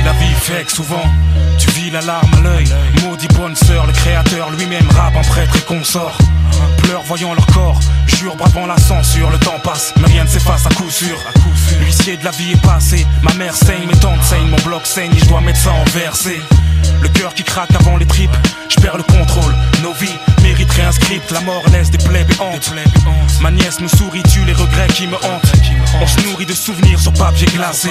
la vie fait que souvent tu vis la larme à l'œil. Maudit bonne sœur, le créateur lui-même rappe en prêtre et consort. Pleure voyant leur corps, jure bravant la censure. Le temps passe, mais rien ne s'efface à coup sûr. L'huissier de la vie est passé, ma mère saigne, mes tantes saignent, mon bloc saigne et je dois mettre ça en versé. Le cœur qui craque avant les tripes, je perds le contrôle. Nos vies mériteraient un script, la mort laisse des plaies béantes. Ma nièce nous sourit, tue les regrets qui me hantent. On se nourrit de souvenirs sur papier glacé.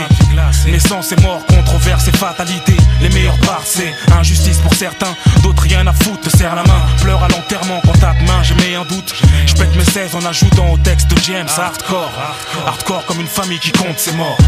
Naissance et mort, controverse et fatalité. Les meilleures parts c'est injustice pour certains, d'autres rien à foutre, te serre la main. Pleure à l'enterrement quand t'as de main, j'ai mis un doute. Je pète mes 16 en ajoutant au texte de James hardcore. Hardcore comme une famille qui compte ses morts.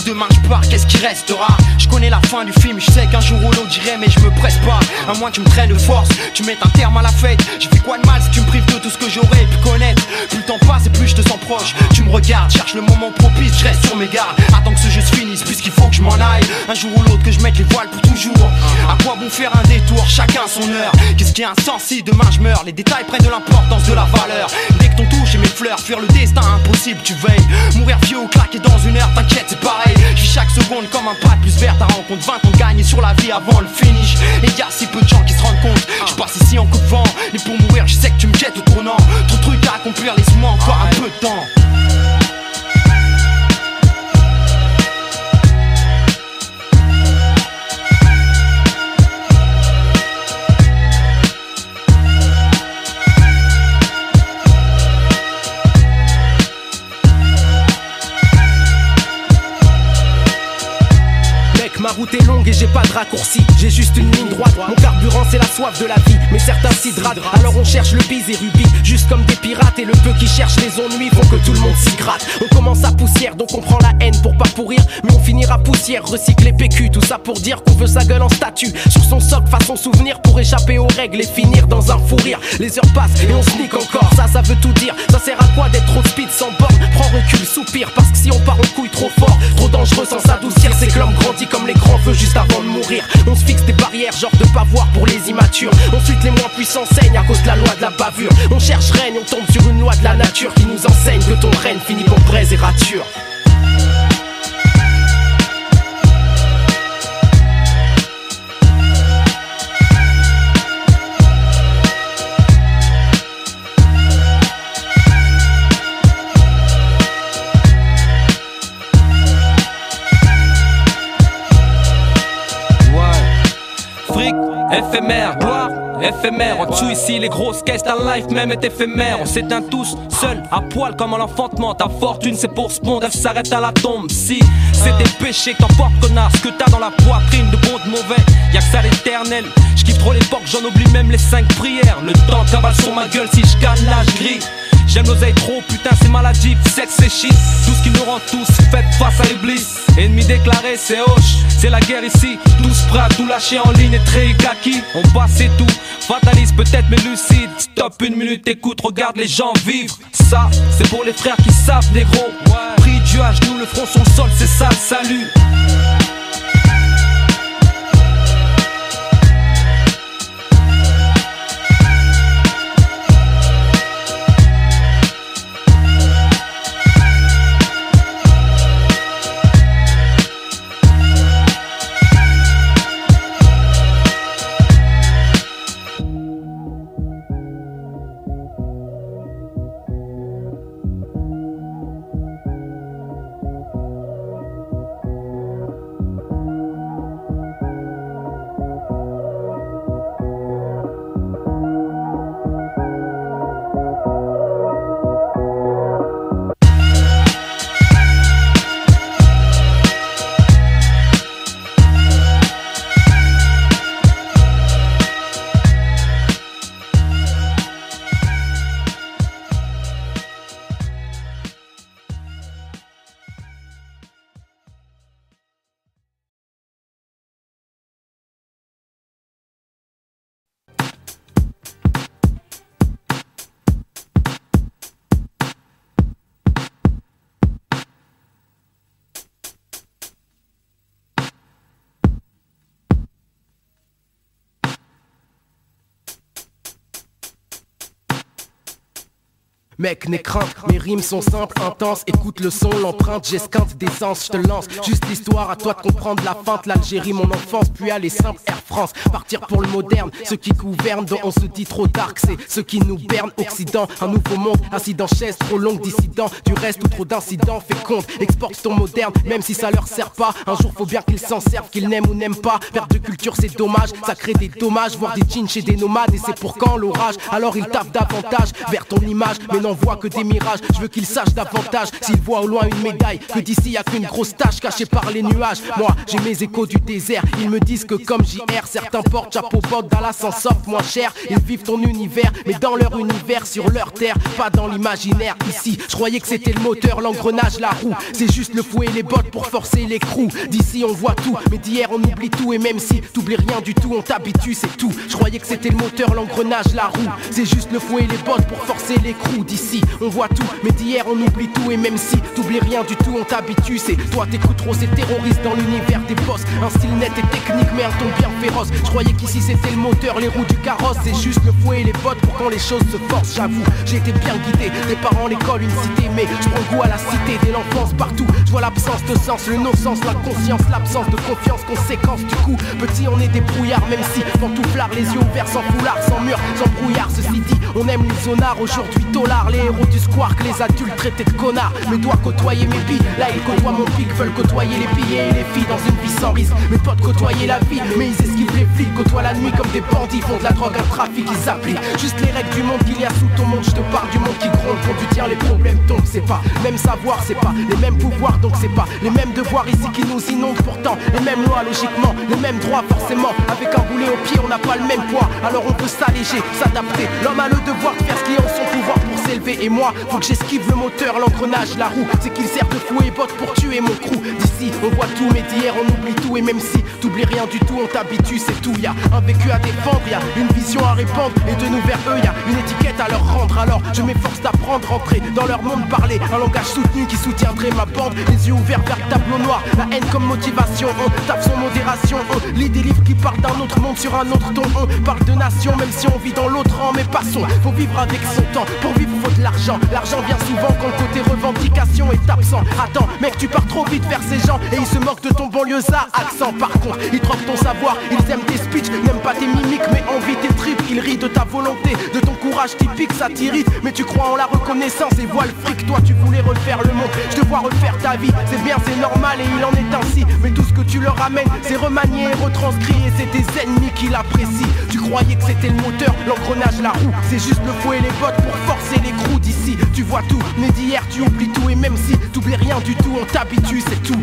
Demain je pars, qu'est-ce qui restera? Je connais la fin du film, je sais qu'un jour ou l'autre j'irai mais je me presse pas. À moins que tu me traînes de force, tu mettes un terme à la fête. J'ai fait quoi de mal si tu me prives de tout ce que j'aurais pu connaître? Plus le temps passe et plus je te sens proche. Tu me regardes, cherche le moment propice, je reste sur mes gardes. Attends que ce jeu se finisse puisqu'il faut que je m'en aille. Un jour ou l'autre que je mette les voiles pour toujours. À quoi bon faire un détour, chacun son heure. Qu'est-ce qui est insensible, demain je meurs. Les détails prennent de l'importance, de la valeur. Dès que ton touche et mes fleurs, fuir le destin impossible, tu veilles. Mourir vieux ou claquer dans une heure, t'inquiète c'est pareil. Je vis chaque seconde comme un pas de plus vert. Ta rencontre 20 ans de gagner sur la vie avant le finish. Et y'a si peu de gens qui se rendent compte. Je passe ici en coup de vent. Et pour mourir je sais que tu me jettes au tournant. Trop de trucs à accomplir, laisse-moi encore un peu de temps. Ma route est longue et j'ai pas de raccourci. J'ai juste une ligne droite. Mon carburant c'est la soif de la vie. Mais certains s'hydratent. Alors on cherche le bise et rubis. Juste comme des pirates. Et le peu qui cherche les ennuis font que tout le monde s'y gratte. On commence à poussière donc on prend la haine pour pas pourrir. Mais on finira poussière, recycler PQ. Tout ça pour dire qu'on veut sa gueule en statue. Sur son socle façon souvenir pour échapper aux règles et finir dans un fou rire. Les heures passent et on sneak encore. Ça veut tout dire. Ça sert à quoi d'être trop speed sans borne? Prends recul, soupire. Parce que si on part en couille trop fort, trop dangereux sans s'adoucir. C'est que l'homme grandit comme les grands feux juste avant de mourir. On se fixe des barrières, genre de pas voir pour les immatures. Ensuite les moins puissants saignent à cause de la loi de la bavure. On cherche règne, on tombe sur une loi de la nature qui nous enseigne que ton règne finit pour braise et rature. Éphémère, gloire, éphémère. En dessous ici les grosses caisses, ta life même est éphémère. On s'éteint tous, seuls, à poil comme à l'enfantement. Ta fortune c'est pour ce monde, elle s'arrête à la tombe. Si c'est des péchés que t'emportes connard, ce que t'as dans la poitrine de bon de mauvais, y'a que ça l'éternel. J'kiffe trop l'époque, j'en oublie même les 5 prières. Le temps cavale sur ma gueule si j'gagne là j'grille. J'aime l'oseille trop, putain c'est maladif, sexe et shit. Tout ce qui nous rend tous fait face à l'iblis. Ennemi déclaré c'est hoche, c'est la guerre ici. Tous prêts à tout lâcher en ligne et très kaki. On passe et tout, fataliste peut-être mais lucide. Stop une minute, écoute, regarde les gens vivre. Ça, c'est pour les frères qui savent négro. Pris Dieu à genoux, le front sur le sol, c'est ça le salut. Mec, n'aie crainte, mes rimes sont simples, intenses. Écoute le son, l'empreinte, j'esquinte des sens, je te lance. Juste l'histoire, à toi de comprendre la feinte. L'Algérie, mon enfance, puis aller simple, Air France. Partir pour le moderne, ceux qui gouvernent, dont on se dit trop dark, c'est ceux qui nous bernent. Occident, un nouveau monde, assis dans chaise, trop longue, dissident. Du reste ou trop d'incidents, fais compte, exporte ton moderne, même si ça leur sert pas. Un jour, faut bien qu'ils s'en servent, qu'ils n'aiment ou n'aiment pas. Perte de culture, c'est dommage, ça crée des dommages. Voir des jeans chez des nomades, et c'est pour quand l'orage. Alors ils taffent davantage vers ton image, mais n'en voit que des mirages. Je veux qu'ils sachent davantage s'ils voient au loin une médaille, que d'ici y'a qu'une grosse tache cachée par les nuages. Moi j'ai mes échos du désert, ils me disent que comme JR, certains portent chapeau bottes, Dallas s'en sortent moins cher. Ils vivent ton univers, mais dans leur univers, sur leur terre, pas dans l'imaginaire. Ici je croyais que c'était le moteur, l'engrenage, la roue. C'est juste le fouet et les bottes pour forcer l'écrou. D'ici on voit tout, mais d'hier on oublie tout. Et même si t'oublies rien du tout, on t'habitue, c'est tout. Je croyais que c'était le moteur, l'engrenage, la roue. C'est juste le fouet et les bottes pour forcer l'écrou. D'ici on voit tout, mais d'hier on oublie tout. Et même si t'oublies rien du tout, on t'habitue. C'est toi t'écoutes trop ces terroristes dans l'univers des boss. Un style net et technique mais un ton bien féroce. Je croyais qu'ici c'était le moteur, les roues du carrosse. C'est juste le fouet et les bottes pour quand les choses se forcent. J'avoue, j'ai été bien guidé, des parents, l'école, une cité. Mais je prends goût à la cité dès l'enfance partout. Je vois l'absence de sens, le non-sens, la conscience, l'absence de confiance, conséquence. Du coup, petit on est des brouillards, même si pantouflard, les yeux ouverts, sans foulard, sans mur, sans brouillard. Ceci dit, on aime les zonards, aujourd'hui dollars, les héros du squark, les adultes traités de connards. Mes doigts côtoyer mes billes, là ils côtoient mon pic, veulent côtoyer les billets et les filles dans une vie sans risque. Mes potes côtoyer la vie, mais ils esquivent les flics, côtoient la nuit comme des bandits, font de la drogue un trafic, ils appliquent juste les règles du monde qu'il y a sous ton monde. Je te parle du monde qui gronde, quand tu tiens les problèmes tombent. C'est pas même savoir, c'est pas les mêmes pouvoirs, donc c'est pas les mêmes devoirs ici qui nous inondent. Pourtant les mêmes lois logiquement, les mêmes droits forcément. Avec un boulet au pied on n'a pas le même poids, alors on peut s'alléger, s'adapter. L'homme a le devoir de faire ce qui est en son pouvoir pour s'élever. Et moi, faut que j'esquive le moteur, l'engrenage, la roue. C'est qu'il sert de fouet et botte pour tuer mon crew. D'ici on voit tout, mais d'hier on oublie tout. Et même si t'oublies rien du tout, on t'habitue, c'est tout. Y'a un vécu à défendre, y'a une vision à répandre. Et de nous vers eux, y'a une étiquette à leur rendre. Alors je m'efforce d'apprendre, rentrer dans leur monde, parler un langage soutenu qui soutiendrait ma bande. Les yeux ouverts vers le tableau noir, la haine comme motivation. On tape son modération, on lit des livres qui parlent d'un autre monde sur un autre ton. On parle de nation, même si on vit dans l'autre rang. Mais passons, faut vivre avec son temps. Pour vivre faut de l'argent, l'argent vient souvent quand le côté revendication est absent. Attends mec, tu pars trop vite vers ces gens et ils se moquent de ton banlieusard accent. Par contre, ils troquent ton savoir, ils aiment tes speeches, n'aiment pas tes mimiques mais envient tes tripes. Ils rient de ta volonté, de ton courage typique, ça t'irrite. Mais tu crois en la reconnaissance et vois le fric. Toi tu voulais refaire le monde, je te vois refaire ta vie. C'est bien, c'est normal et il en est ainsi. Mais tout ce que tu leur amènes, c'est remanié et retranscrit. Et c'est tes ennemis qui l'apprécient. Tu croyais que c'était le moteur, l'engrenage, la roue. C'est juste le fouet et les bottes pour forcer les crews. D'ici tu vois tout, mais d'hier tu oublies tout. Et même si t'oublies rien du tout, on t'habitue, c'est tout.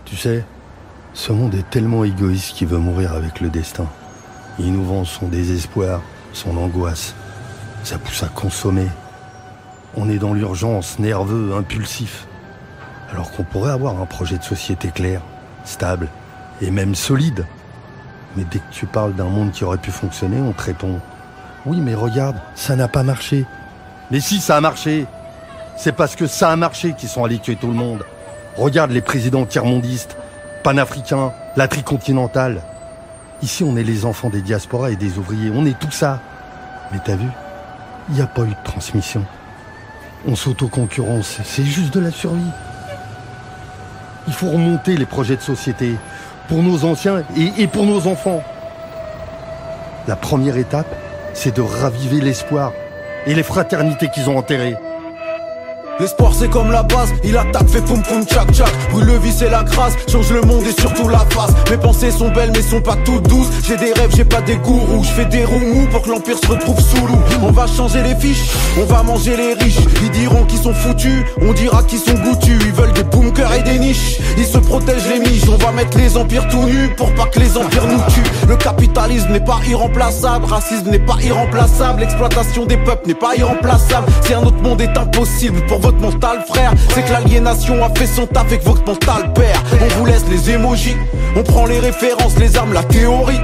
Tu sais, ce monde est tellement égoïste qu'il veut mourir avec le destin. Il nous vend son désespoir, son angoisse. Ça pousse à consommer. On est dans l'urgence, nerveux, impulsif. Alors qu'on pourrait avoir un projet de société clair, stable et même solide. Mais dès que tu parles d'un monde qui aurait pu fonctionner, on te répond « Oui, mais regarde, ça n'a pas marché. » Mais si, ça a marché. C'est parce que ça a marché qu'ils sont allés tuer tout le monde. Regarde les présidents tiers-mondistes, panafricains, la tricontinentale. Ici, on est les enfants des diasporas et des ouvriers. On est tout ça. Mais t'as vu, il n'y a pas eu de transmission. On s'auto-concurrence. C'est juste de la survie. Il faut remonter les projets de société pour nos anciens et pour nos enfants. La première étape, c'est de raviver l'espoir et les fraternités qu'ils ont enterrées. L'espoir c'est comme la base, il attaque, fait poum poum tchac tchac. Brûle le vice et la crasse, change le monde et surtout la face. Mes pensées sont belles mais sont pas toutes douces. J'ai des rêves, j'ai pas des gourous. Je fais des roues pour que l'empire se retrouve sous loup. On va changer les fiches, on va manger les riches. Ils diront qu'ils sont foutus, on dira qu'ils sont goûtus. Ils veulent des bunkers et des niches, ils se protègent les miches. On va mettre les empires tout nus pour pas que les empires nous tuent. Le capitalisme n'est pas irremplaçable, racisme n'est pas irremplaçable. L'exploitation des peuples n'est pas irremplaçable. Si un autre monde est impossible pour votre mental frère. C'est que l'aliénation a fait son taf et que votre mental perd. On vous laisse les émojis, on prend les références, les armes, la théorie.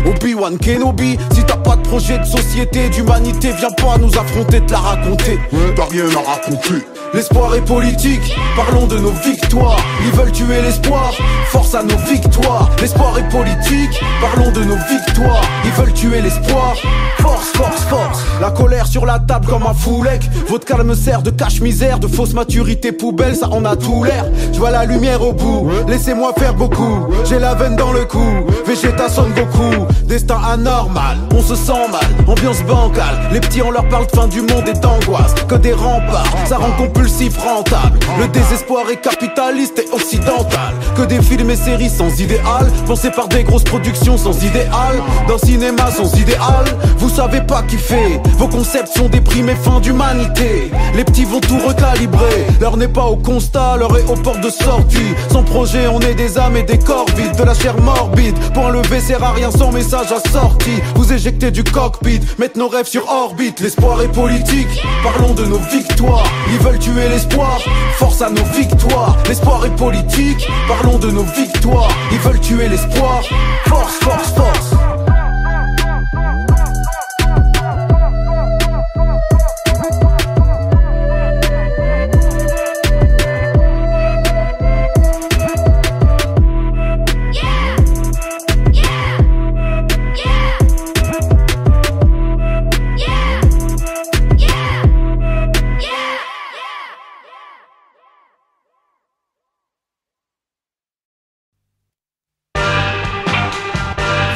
Obi-Wan Kenobi, si t'as pas de projet de société, d'humanité, viens pas nous affronter, te la raconter. T'as rien à raconter. L'espoir est politique, parlons de nos victoires. Ils veulent tuer l'espoir, force à nos victoires. L'espoir est politique, parlons de nos victoires. Ils veulent tuer l'espoir, force, force, force. La colère sur la table comme un foulec. Votre calme sert de cache-misère, de fausse maturité poubelle, ça en a tout l'air. Je vois la lumière au bout, laissez-moi faire beaucoup. J'ai la veine dans le cou, Vegeta Son Goku. Destin anormal, on se sent mal, ambiance bancale. Les petits on leur parle de fin du monde et d'angoisse, que des remparts, ça rend compulsif rentable. Le désespoir est capitaliste et occidental. Que des films et séries sans idéal, pensés par des grosses productions sans idéal. D'un cinéma sans idéal, vous savez pas kiffer. Vos concepts sont déprimés, fin d'humanité. Les petits vont tout recalibrer, l'heure n'est pas au constat, l'heure est au port de sortie. Sans projet on est des âmes et des corps vides, de la chair morbide. Point levé sert à rien sans message assorti. Vous éjectez du cockpit, mettre nos rêves sur orbite. L'espoir est politique, parlons de nos victoires. Ils veulent tuer l'espoir, force à nos victoires. L'espoir est politique, parlons de nos victoires. Ils veulent tuer l'espoir, force, force, force.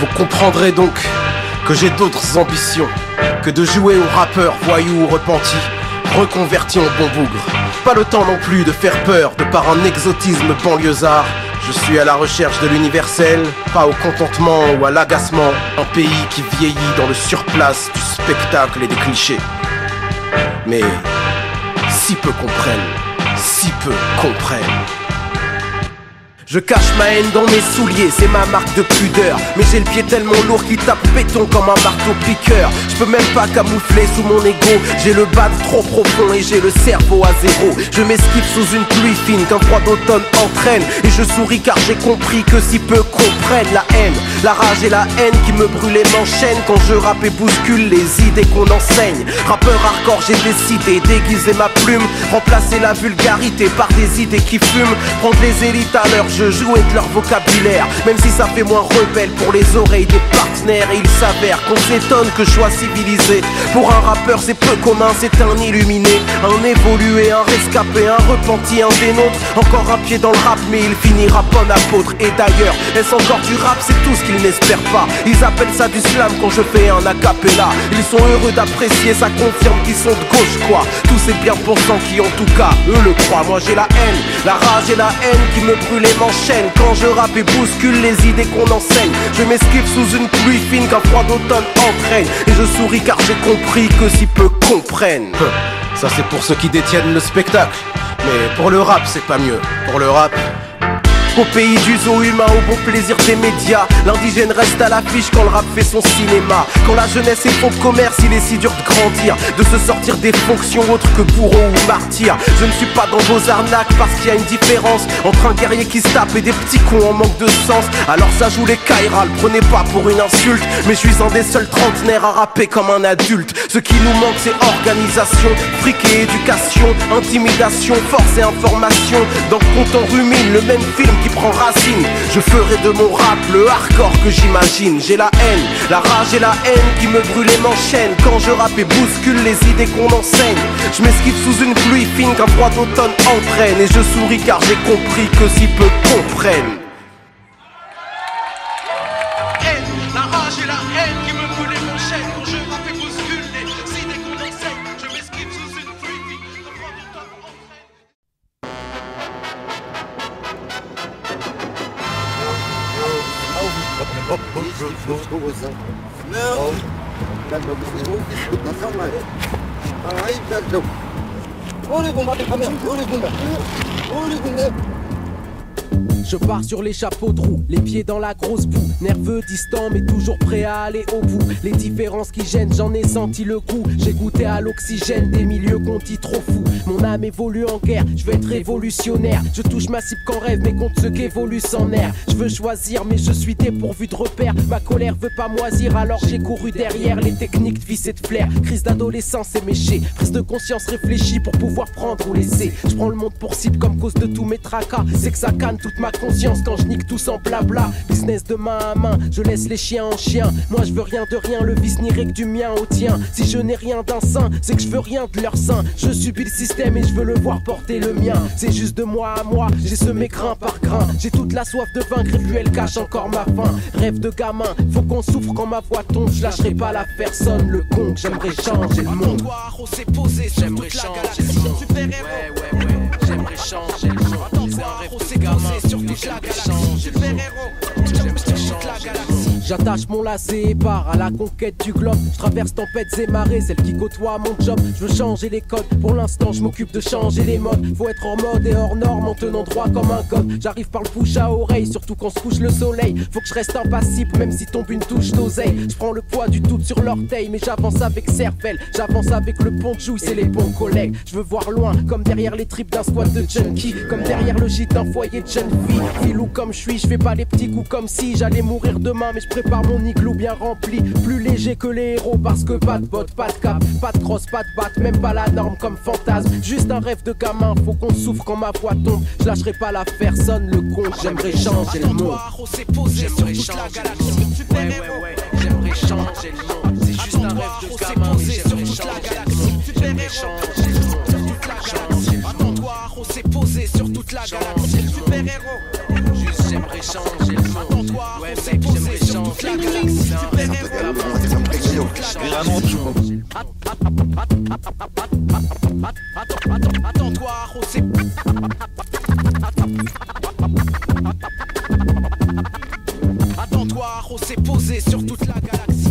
Vous comprendrez donc que j'ai d'autres ambitions que de jouer au rappeur, voyou ou repenti, reconverti en bon bougre. Pas le temps non plus de faire peur de par un exotisme banlieusard. Je suis à la recherche de l'universel, pas au contentement ou à l'agacement. Un pays qui vieillit dans le surplace du spectacle et des clichés. Mais si peu comprennent, si peu comprennent. Je cache ma haine dans mes souliers, c'est ma marque de pudeur. Mais j'ai le pied tellement lourd qu'il tape béton comme un marteau piqueur. Je peux même pas camoufler sous mon ego. J'ai le bad trop profond et j'ai le cerveau à zéro. Je m'esquive sous une pluie fine qu'un froid d'automne entraîne. Et je souris car j'ai compris que si peu comprennent la haine, la rage et la haine qui me brûlent m'enchaînent. Quand je rappe et bouscule les idées qu'on enseigne. Rappeur hardcore, j'ai décidé d'aiguiser ma plume, remplacer la vulgarité par des idées qui fument. Prendre les élites à leur jeu, jouer de leur vocabulaire, même si ça fait moins rebelle pour les oreilles des partenaires. Et il s'avère qu'on s'étonne que je sois civilisé. Pour un rappeur c'est peu commun, c'est un illuminé, un évolué, un rescapé, un repenti, un des nôtres. Encore un pied dans le rap mais il finira bon apôtre. Et d'ailleurs, est-ce encore du rap? C'est tout ce qu'ils n'espèrent pas. Ils appellent ça du slam quand je fais un acapella. Ils sont heureux d'apprécier, ça confirme qu'ils sont de gauche quoi. Tous ces bien pensants qui en tout cas eux le croient. Moi j'ai la haine, la rage et la haine qui me brûlent et m'enchaînent. Quand je rappe et bouscule les idées qu'on enseigne, je m'esquive sous une pluie fine qu'un froid d'automne entraîne. Et je souris car j'ai compris que si peu comprennent. Ça c'est pour ceux qui détiennent le spectacle. Mais pour le rap c'est pas mieux. Pour le rap, au pays du zoo humain, au bon plaisir des médias, l'indigène reste à l'affiche quand le rap fait son cinéma. Quand la jeunesse est fond de commerce, il est si dur de grandir, de se sortir des fonctions autres que bourreau ou martyr. Je ne suis pas dans vos arnaques parce qu'il y a une différence entre un guerrier qui se tape et des petits cons en manque de sens. Alors ça joue les Kairal, prenez pas pour une insulte, mais je suis un des seuls trentenaires à rapper comme un adulte. Ce qui nous manque c'est organisation, fric et éducation, intimidation, force et information. Dans le compte on rumine le même film qui prend racine. Je ferai de mon rap le hardcore que j'imagine. J'ai la haine, la rage et la haine qui me brûlent et m'enchaînent. Quand je rappe et bouscule les idées qu'on enseigne, je m'esquive sous une pluie fine qu'un froid d'automne entraîne. Et je souris car j'ai compris que si peu comprennent. La rage et la haine qui me brûlent et m'enchaînent. Quand je rappe et bouscule les idées qu'on enseigne, je m'esquive sous une pluie fine qu'un froid d'automne entraîne. Olha, Je pars sur les chapeaux de roue, les pieds dans la grosse boue. Nerveux, distant, mais toujours prêt à aller au bout. Les différences qui gênent, j'en ai senti le goût. J'ai goûté à l'oxygène des milieux qu'on dit trop fous. Mon âme évolue en guerre, je veux être révolutionnaire. Je touche ma cible qu'en rêve, mais compte ce qu'évolue sans nerf. Je veux choisir, mais je suis dépourvu de repères. Ma colère veut pas moisir, alors j'ai couru derrière les techniques de vice et de flair. Crise d'adolescence éméchée, prise de conscience réfléchie pour pouvoir prendre ou laisser. Je prends le monde pour cible comme cause de tous mes tracas. C'est que ça canne toute ma conscience quand je nique tout sans blabla. Business de main à main, je laisse les chiens en chien. Moi je veux rien de rien, le vice n'irait que du mien au tien. Si je n'ai rien d'un saint, c'est que je veux rien de leur sein. Je subis le système et je veux le voir porter le mien. C'est juste de moi à moi, j'ai semé grain par grain. J'ai toute la soif de vaincre et lui elle cache encore ma faim. Rêve de gamin, faut qu'on souffre quand ma voix tombe. Je lâcherai pas la personne, le con, j'aimerais changer le monde. On s'est posé sur J'aimerais toute la changer galaxie. le monde. Super-héros. J'aimerais changer le monde. C'est un rêve On de s'est gamin. posé sur toute la galaxie. Super-héros. Sur toute la galaxie. J'attache mon lacet et pars à la conquête du globe. Je traverse tempêtes et marées, celles qui côtoient mon job. Je veux changer les codes, pour l'instant je m'occupe de changer les modes. Faut être en mode et hors norme en tenant droit comme un god. J'arrive par le bouche à oreille, surtout quand se couche le soleil. Faut que je reste impassible même si tombe une touche d'oseille. Je prends le poids du tout sur l'orteil, mais j'avance avec cervelle. J'avance avec le pont de jouy, c'est les bons collègues. Je veux voir loin, comme derrière les tripes d'un squat de junkie. Comme derrière le gîte d'un foyer de jeune fille. Filou comme je suis, je fais pas les petits coups comme si j'allais mourir demain, mais je prépare mon igloo bien rempli. Plus léger que les héros parce que pas de bottes, pas de cap, pas de crosse, pas de batte, même pas la norme comme fantasme. Juste un rêve de gamin, faut qu'on souffre quand ma voix tombe. Je lâcherai pas la personne, le con, j'aimerais changer le monde. On s'est posé sur toute la galaxie. Super-héros. J'aimerais changer le monde. C'est juste un rêve de gamin, mais j'aimerais changer le monde. Attends-toi, on s'est posé sur toute la galaxie. Super-héros. Juste j'aimerais changer le monde. Attends-toi, on s'est posé sur toute la galaxie. Super-héros. Attends-toi, on s'est... Attends-toi, on s'est posé sur toute la galaxie.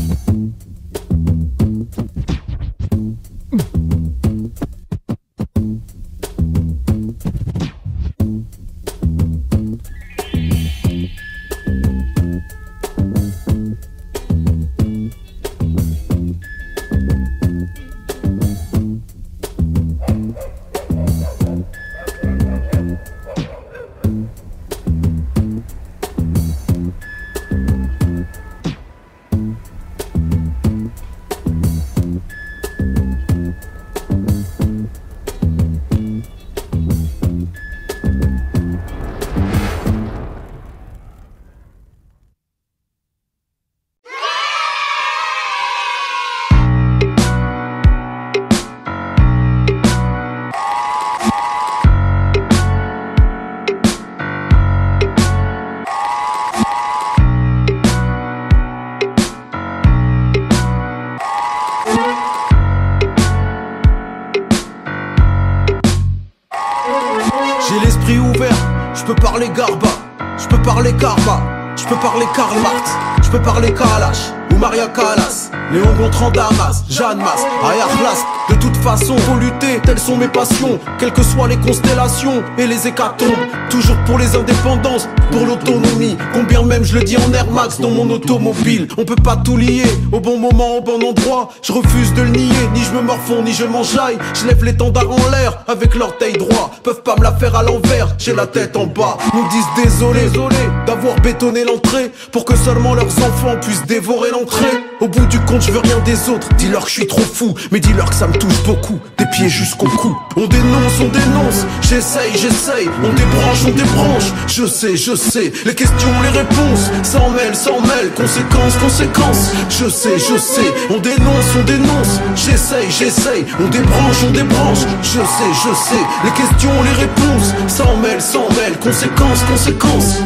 J'ai l'esprit ouvert, je peux parler Garba, je peux parler Karma, je peux parler Karl Marx, je peux parler Kalash ou Maria Callas. Léon Gontran Damas, Jeanne Masse, Ayarlas. De toute façon, faut lutter, telles sont mes passions. Quelles que soient les constellations et les hécatombes. Toujours pour les indépendances, pour l'autonomie. Combien même je le dis en Air Max dans mon automobile. On peut pas tout lier, au bon moment, au bon endroit. Je refuse de le nier, ni je me morfonds, ni je m'enjaille. Je lève l'étendard en l'air, avec l'orteil droit. Peuvent pas me la faire à l'envers, j'ai la tête en bas. Nous disent désolé d'avoir bétonné l'entrée, pour que seulement leurs enfants puissent dévorer l'entrée. Au bout du compte, je veux rien des autres. Dis-leur que je suis trop fou, mais dis-leur que ça me touche beaucoup. Des pieds jusqu'au cou. On dénonce, j'essaye. On débranche, je sais. Les questions, les réponses, s'en mêlent. Conséquences, je sais. On dénonce, j'essaye. On débranche, je sais. Les questions, les réponses, s'en mêlent. Conséquences.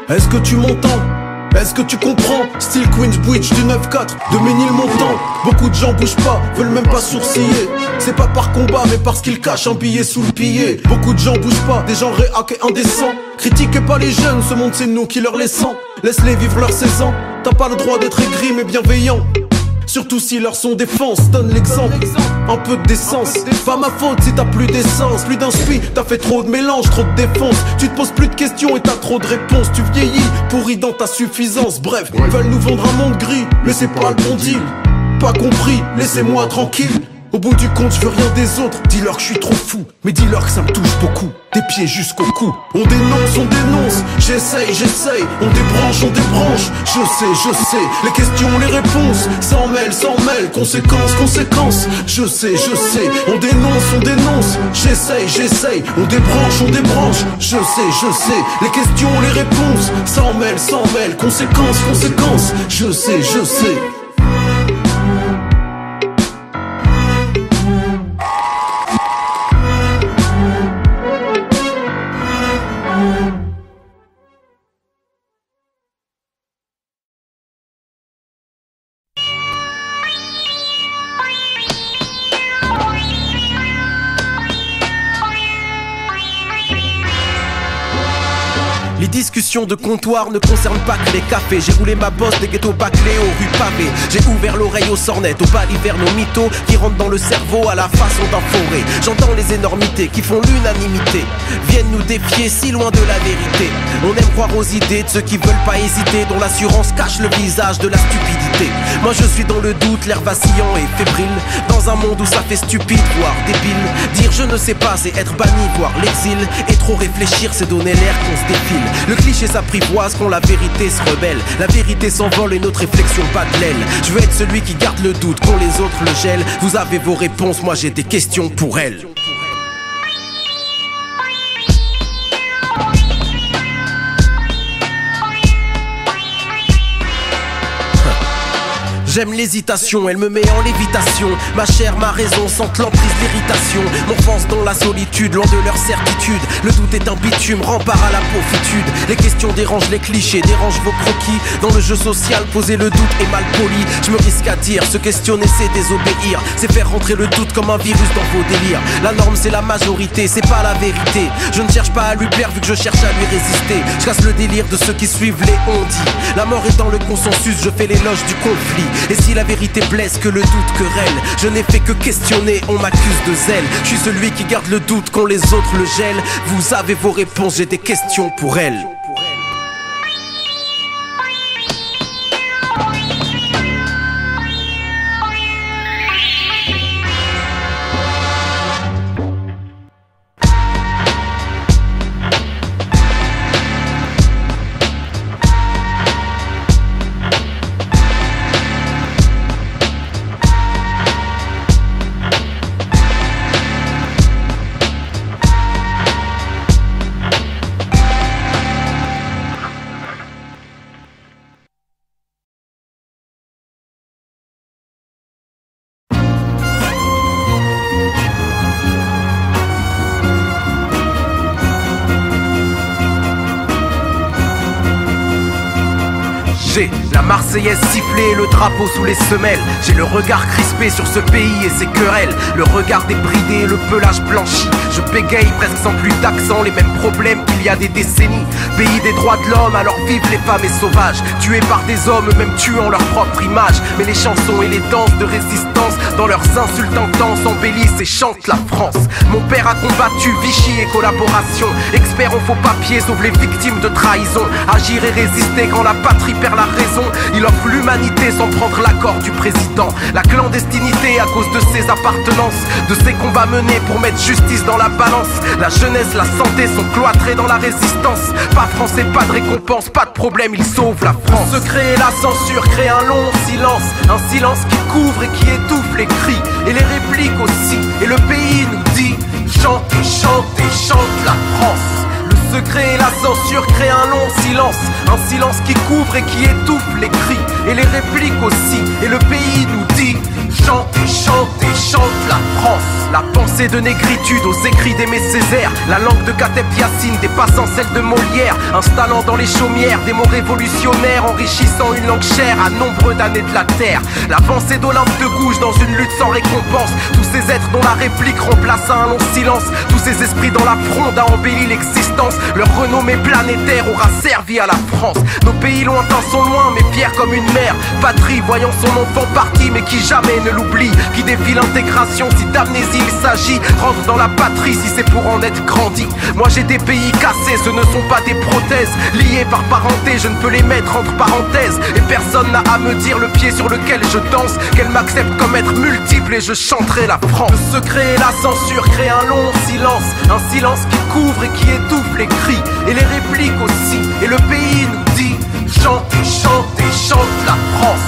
Est-ce que tu m'entends? Est-ce que tu comprends? Style Queensbridge du 9-4 de Ménilmontant. Beaucoup de gens bougent pas, veulent même pas sourciller. C'est pas par combat mais parce qu'ils cachent un billet sous le pillet. Beaucoup de gens bougent pas, des gens réac et indécents. Critiquez pas les jeunes, ce monde c'est nous qui leur laissons. Laisse-les vivre leurs 16 ans. T'as pas le droit d'être aigri mais bienveillant. surtout si leur son défense. Donne l'exemple, un peu de décence. Pas ma faute si t'as plus d'essence, plus d'inspi, t'as fait trop de mélange, trop de défense. Tu te poses plus de questions et t'as trop de réponses. Tu vieillis, pourri dans ta suffisance. Bref, ils veulent nous vendre un monde gris, mais c'est pas le bon deal. Pas compris, laissez-moi tranquille. Au bout du compte, je veux rien des autres. Dis-leur que je suis trop fou, mais dis-leur que ça me touche beaucoup. Des pieds jusqu'au cou. On dénonce, j'essaye. On débranche. Je sais. Les questions, les réponses. S'en mêle. Conséquences. Je sais. On dénonce. J'essaye. On débranche. Je sais. Les questions, les réponses. S'en mêle. Conséquences. Je sais. Les discussions de comptoir ne concernent pas que les cafés. J'ai roulé ma bosse des ghettos bâclés aux rues pavées. J'ai ouvert l'oreille aux sornettes, aux balivernes, aux mythos qui rentrent dans le cerveau à la façon d'un forêt. J'entends les énormités qui font l'unanimité, viennent nous défier si loin de la vérité. On aime croire aux idées de ceux qui veulent pas hésiter, dont l'assurance cache le visage de la stupidité. Moi je suis dans le doute, l'air vacillant et fébrile, dans un monde où ça fait stupide, voire débile. Dire je ne sais pas, c'est être banni, voire l'exil. Et trop réfléchir, c'est donner l'air qu'on se défile. Le cliché s'apprivoise quand la vérité se rebelle. La vérité s'envole et notre réflexion bat de l'aile. Je veux être celui qui garde le doute quand les autres le gèlent. Vous avez vos réponses, moi j'ai des questions pour elles. J'aime l'hésitation, elle me met en lévitation. Ma chair, ma raison sentent l'emprise d'irritation. M'enfonce dans la solitude, loin de leur certitude. Le doute est un bitume, rempart à la profitude. Les questions dérangent les clichés, dérangent vos croquis. Dans le jeu social, poser le doute est mal poli. Je me risque à dire, se questionner c'est désobéir. C'est faire rentrer le doute comme un virus dans vos délires. La norme c'est la majorité, c'est pas la vérité. Je ne cherche pas à lui plaire vu que je cherche à lui résister. Je casse le délire de ceux qui suivent les on-dit. La mort est dans le consensus, je fais l'éloge du conflit. Et si la vérité blesse, que le doute querelle. Je n'ai fait que questionner, on m'accuse de zèle. Je suis celui qui garde le doute quand les autres le gèlent. Vous avez vos réponses, j'ai des questions pour elles. J'ai la Marseillaise sifflée et le drapeau sous les semelles. J'ai le regard crispé sur ce pays et ses querelles. Le regard débridé et le pelage blanchi. Je bégaye presque sans plus d'accent, les mêmes problèmes qu'il y a des décennies. Pays des droits de l'homme, alors vivent les femmes et sauvages. Tués par des hommes, même tuant leur propre image. Mais les chansons et les danses de résistance, dans leurs insultes intenses, embellissent et chantent la France. Mon père a combattu Vichy et collaboration. Expert en faux papiers, sauve les victimes de trahison. Agir et résister quand la patrie perd la raison. Il offre l'humanité sans prendre l'accord du président. La clandestinité à cause de ses appartenances, de ses combats menés pour mettre justice dans la balance. La jeunesse, la santé sont cloîtrés dans la résistance. Pas français, pas de récompense, pas de problème, ils sauvent la France. Le secret et la censure créent un long silence. Un silence qui couvre et qui étouffe les cris et les répliques aussi. Et le pays nous dit chante et chante et chante la France. Le secret et la censure créent un long silence. Un silence qui couvre et qui étouffe les cris et les répliques aussi. Et le pays nous dit chante et chante et chante la France. La pensée de négritude aux écrits d'Aimé Césaire. La langue de Kateb Yassine dépassant celle de Molière. Installant dans les chaumières des mots révolutionnaires. Enrichissant une langue chère à nombreux d'années de la terre. L'avancée d'Olympe de Gouges dans une lutte sans récompense. Tous ces êtres dont la réplique remplace un long silence. Tous ces esprits dans la fronde a embelli l'existence. Leur renommée planétaire aura servi à la France. Nos pays lointains sont loin mais fiers comme une mère patrie, voyant son enfant parti mais qui jamais ne l'oublie, qui défie l'intégration si d'amnésie il s'agit. Rentre dans la patrie si c'est pour en être grandi. Moi j'ai des pays cassés, ce ne sont pas des prothèses. Liés par parenté, je ne peux les mettre entre parenthèses. Et personne n'a à me dire le pied sur lequel je danse, qu'elle m'accepte comme être multiple et je chanterai la France. Le secret et la censure créent un long silence, un silence qui couvre et qui étouffe les cris et les répliques aussi. Et le pays nous dit chante et chante et chante la France.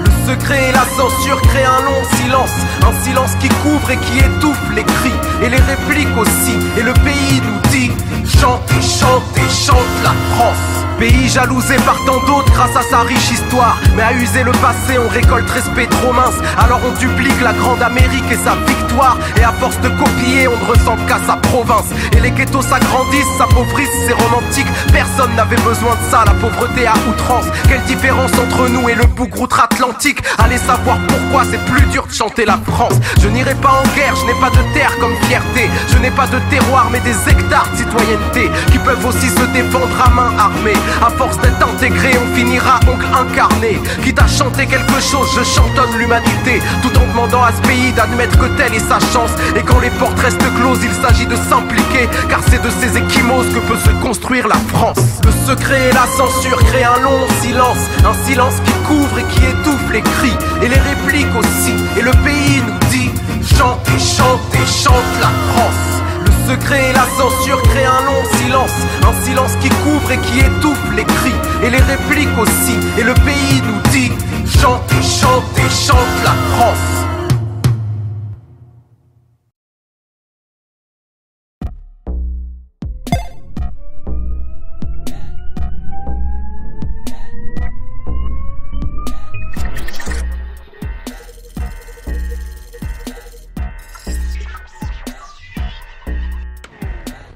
Le secret et la censure créent un long silence, un silence qui couvre et qui étouffe les cris et les répliques aussi. Et le pays nous dit chante et chante et chante la France. Pays jalousé par tant d'autres grâce à sa riche histoire. Mais à user le passé on récolte respect trop mince. Alors on duplique la grande Amérique et sa victoire. Et à force de copier on ne ressemble qu'à sa province. Et les ghettos s'agrandissent, s'appauvrissent, c'est romantique. Personne n'avait besoin de ça, la pauvreté à outrance. Quelle différence entre nous et le bougre outre-Atlantique. Allez savoir pourquoi c'est plus dur de chanter la France. Je n'irai pas en guerre, je n'ai pas de terre comme fierté. Je n'ai pas de terroir mais des hectares de citoyenneté qui peuvent aussi se défendre à main armée. À force d'être intégré, on finira oncle incarné. Quitte à chanter quelque chose, je chantonne l'humanité, tout en demandant à ce pays d'admettre que telle est sa chance. Et quand les portes restent closes, il s'agit de s'impliquer, car c'est de ces échymoses que peut se construire la France. Le secret et la censure créent un long silence, un silence qui couvre et qui étouffe les cris et les répliques aussi. Et le pays nous dit chante et chante et chante la France. Le secret et la censure créent un long silence, un silence qui couvre et qui étouffe les cris et les répliques aussi. Et le pays nous dit chante et chante et chante la France.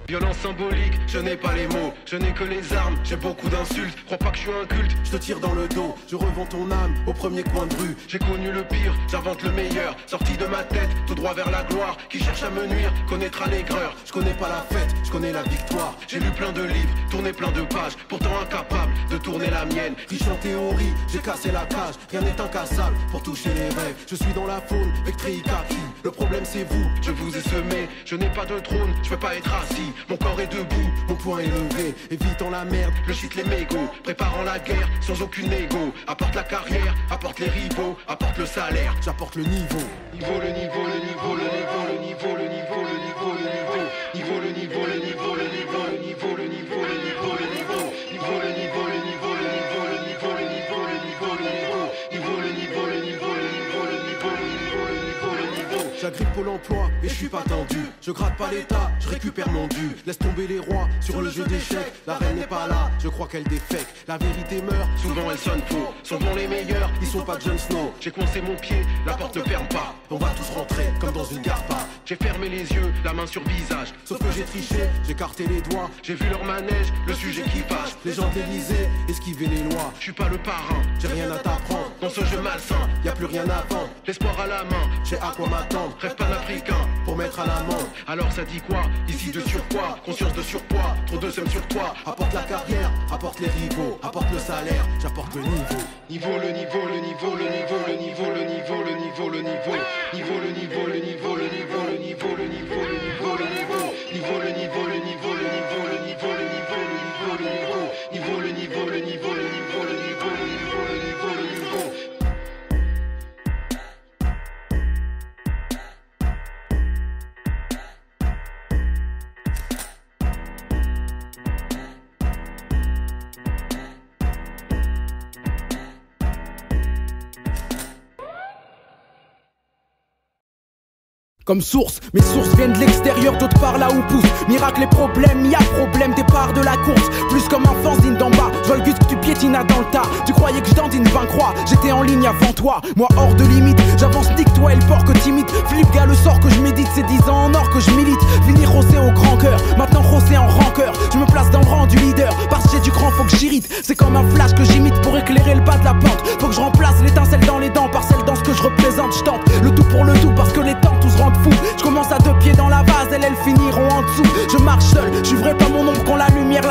Violence symbolique, je n'ai pas les mots, je n'ai que les armes, j'ai beaucoup d'insultes. Crois pas que je suis un culte, je te tire dans le dos, je revends ton âme au premier coin de rue. J'ai connu le pire, j'invente le meilleur, sorti de ma tête, tout droit vers la gloire. Qui cherche à me nuire, connaîtra l'aigreur. Je connais pas la fête, je connais la victoire. J'ai lu plein de livres, tourné plein de pages, pourtant incapable de tourner la mienne. Riche en théorie, j'ai cassé la cage, rien n'est incassable pour toucher les rêves. Je suis dans la faune, Vectri Kaki. Le problème c'est vous, je vous ai semé, je n'ai pas de trône, je peux pas être assis. Mon corps est debout, mon poing est levé, évitant la merde, le shit les mégots, préparant la guerre sans aucune égo. Apporte la carrière, apporte les rivaux, apporte le salaire, j'apporte le niveau. Niveau, le niveau, le niveau, le niveau, le niveau, le niveau, le niveau, le niveau. Niveau, le niveau, le niveau, le niveau, le niveau, le niveau, le niveau, le niveau. Niveau, le niveau, le niveau, le niveau, le niveau, le niveau, le niveau, le niveau. Niveau, le niveau, le niveau, le niveau, le niveau, le niveau, le niveau, le niveau. J'agrippe Pôle emploi et je suis pas tendu. Je gratte pas l'état, je récupère mon dû. Laisse tomber les rois sur le jeu d'échecs. La reine n'est pas là, je crois qu'elle défèque. La vérité meurt, souvent elle sonne faux. Sont bons les meilleurs, ils sont pas Jon Snow. J'ai coincé mon pied, la porte ne ferme pas. On va tous rentrer comme dans une garpa. J'ai fermé les yeux, la main sur visage. Sauf que j'ai triché, j'ai écarté les doigts. J'ai vu leur manège, le sujet qui fâche. Les gens de l'Élysée, esquiver les lois. Je suis pas le parrain, j'ai rien à t'apprendre. Dans ce jeu malsain, y a plus rien à vendre. L'espoir à la main, j'ai à quoi m'attendre. Rêve pas d'Africain pour mettre à l'amende. Alors ça dit quoi? Ici de surpoids, conscience de surpoids. Trop de sommes sur toi. Apporte la carrière, apporte les rivaux, apporte le salaire, j'apporte le niveau. Niveau, le niveau, le niveau, le niveau, le niveau, le niveau, le niveau, le niveau. Niveau, le niveau, le niveau, le niveau, le niveau, le niveau, le niveau, le niveau. Niveau, le niveau, le niveau, le niveau, le niveau, le niveau, le niveau, le niveau. Niveau, le niveau, le niveau, le niveau, le niveau, le niveau, le niveau, le niveau. Comme source, mes sources viennent de l'extérieur, d'autres par là où pousse. Miracle et problème, y'a problème, départ de la course. Plus comme un fanzine d'en bas, je vois le but que tu piétinas dans le tas. Tu croyais que je dandine 20 croix, j'étais en ligne avant toi. Moi hors de limite, j'avance nique toi et le porc que timide. Flip gars le sort que je médite, c'est 10 ans en or que je milite. Finir rossé au grand cœur, maintenant rossé en rancœur. Je me place dans le rang du leader, parce que j'ai du grand faut que j'irrite. C'est comme un flash que j'imite pour éclairer le bas de la pente. Faut que je remplace l'étincelle dans les dents par celle dans ce que je représente. Je tente le tout pour le tout parce que les temps tous rendent fou. Je commence à 2 pieds dans la vase, elles finiront en dessous. Je marche seul, je vrai pas mon ombre quand la lumière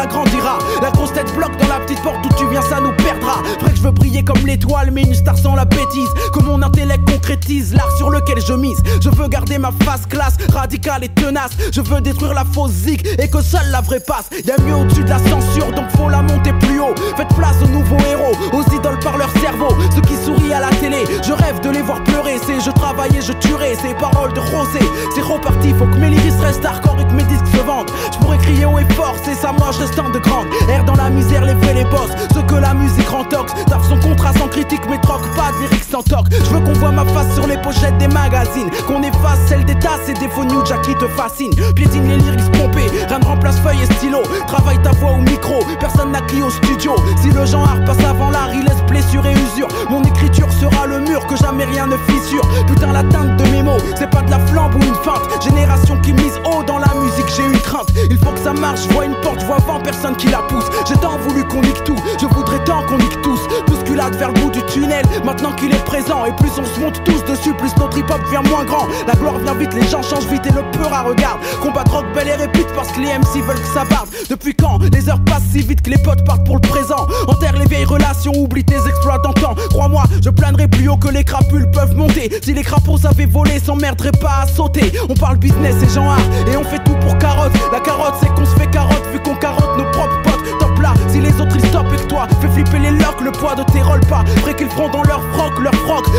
étoile, mais une star sans la bêtise. Que mon intellect concrétise l'art sur lequel je mise. Je veux garder ma face classe, radicale et tenace. Je veux détruire la fausse zig et que seule la vraie passe. Y'a mieux au-dessus de la censure, donc faut la monter plus haut. Faites place aux nouveaux héros, aux idoles par leur cerveau. Ceux qui sourient à la télé, je rêve de les voir pleurer. C'est je travaille et je tuerai, ces paroles de Rosé. C'est reparti, faut que mes lyrics restent hardcore et que mes disques se vendent. Je pourrais crier haut et fort, c'est ça moi je reste de grande. Air dans la misère, les vrais les boss, ceux que la musique rend tox. Tape son contrat sans critique mais troque pas de lyrics sans toc. Je veux qu'on voit ma face sur les pochettes des magazines, qu'on efface celle des tasses et des faux New Jack qui te fascinent. Piétine les lyrics pompés, rien ne remplace feuille et stylo. Travaille ta voix au micro, personne n'a crié au studio. Si le genre art passe avant l'art, il laisse blessure et usure. Mon écriture sera le mur que jamais rien ne fissure. Putain la teinte de mes mots, c'est pas de la flambe ou une feinte. Génération qui mise haut dans la musique, j'ai une crainte. Il faut que ça marche, je vois une porte, je vois 20 personnes qui la poussent. J'ai tant voulu qu'on nique tout, je voudrais tant qu'on nique tous. Bousculade vers le bout du tunnel, maintenant qu'il est présent. Et plus on se monte tous dessus, plus notre hip-hop devient moins grand. La gloire vient vite, les gens changent vite et le peur à regard. Combat drogue, belle et répite parce que les MC veulent que ça barde. Depuis quand les heures passent si vite que les potes partent pour le présent. Enterre les vieilles relations, oublie tes exploits d'antan. Crois-moi, je planerai plus haut que les crapules peuvent monter. Si les crapauds savaient voler, s'emmerderaient pas à sauter. On parle business et genre art, et on fait tout pour carotte. La carotte c'est qu'on se fait carotte, vu qu'on carotte nos propres potes. Top là, si les autres ils stoppent et que toi fais flipper les locks, le poids de tes rolls pas. Vrai qu'ils feront dans leur froc.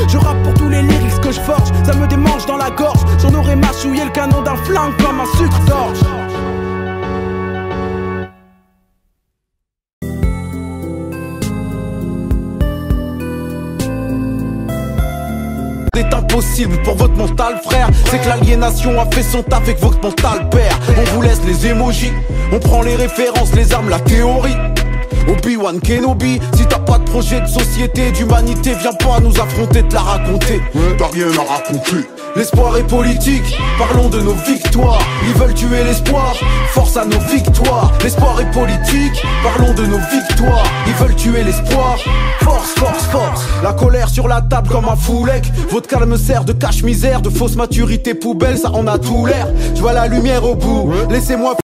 Je rappe pour tous les lyrics que je forge, ça me démange dans la gorge. J'en aurais mâchouillé le canon d'un flingue comme un sucre d'orge. C'est impossible pour votre mental frère. C'est que l'aliénation a fait son taf avec votre mental père. On vous laisse les émojis, on prend les références, les armes, la théorie. Obi-Wan Kenobi, si t'as pas de projet de société, d'humanité, viens pas nous affronter, te la raconter. T'as rien à raconter. L'espoir est politique, parlons de nos victoires. Ils veulent tuer l'espoir, force à nos victoires. L'espoir est politique, parlons de nos victoires. Ils veulent tuer l'espoir, force, force, force. La colère sur la table comme un foulec. Votre calme sert de cache-misère, de fausse maturité poubelle, ça en a tout l'air. Je vois la lumière au bout, laissez-moi